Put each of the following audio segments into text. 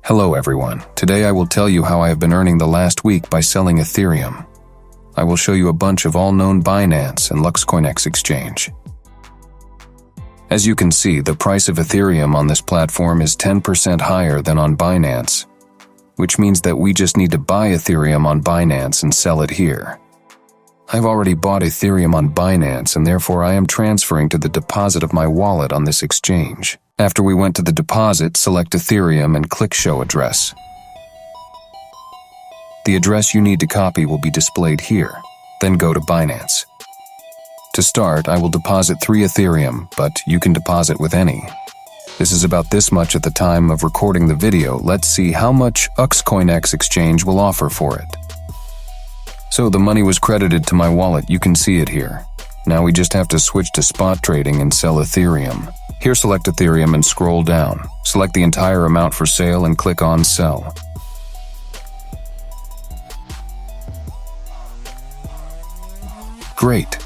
Hello everyone, today I will tell you how I have been earning the last week by selling Ethereum. I will show you a bunch of all known Binance and LuxCoinX exchange. As you can see, the price of Ethereum on this platform is 10% higher than on Binance, which means that we just need to buy Ethereum on Binance and sell it here. I've already bought Ethereum on Binance and therefore I am transferring to the deposit of my wallet on this exchange. After we went to the deposit, select Ethereum and click Show Address. The address you need to copy will be displayed here. Then go to Binance. To start, I will deposit 3 Ethereum, but you can deposit with any. This is about this much at the time of recording the video. Let's see how much LuxCoinX exchange will offer for it. So the money was credited to my wallet, you can see it here. Now we just have to switch to spot trading and sell Ethereum. Here select Ethereum and scroll down. Select the entire amount for sale and click on Sell. Great!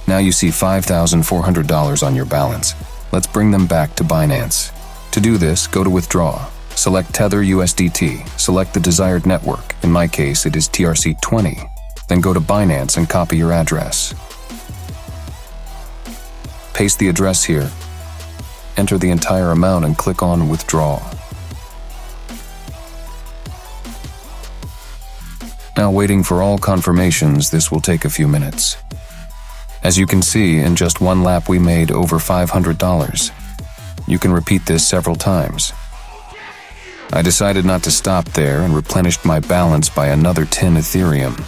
Now you see $5,400 on your balance. Let's bring them back to Binance. To do this, go to Withdraw. Select Tether USDT. Select the desired network. In my case, it is TRC20. Then go to Binance and copy your address. Paste the address here. Enter the entire amount and click on Withdraw. Now waiting for all confirmations, this will take a few minutes. As you can see, in just one lap we made over $500. You can repeat this several times. I decided not to stop there and replenished my balance by another 10 Ethereum.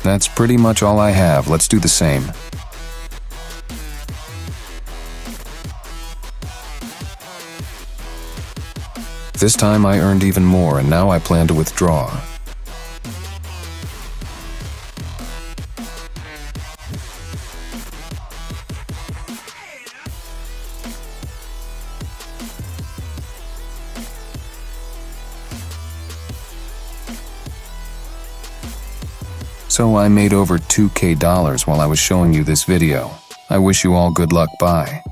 That's pretty much all I have. Let's do the same. This time I earned even more and now I plan to withdraw. So I made over $2,000 while I was showing you this video. I wish you all good luck. Bye.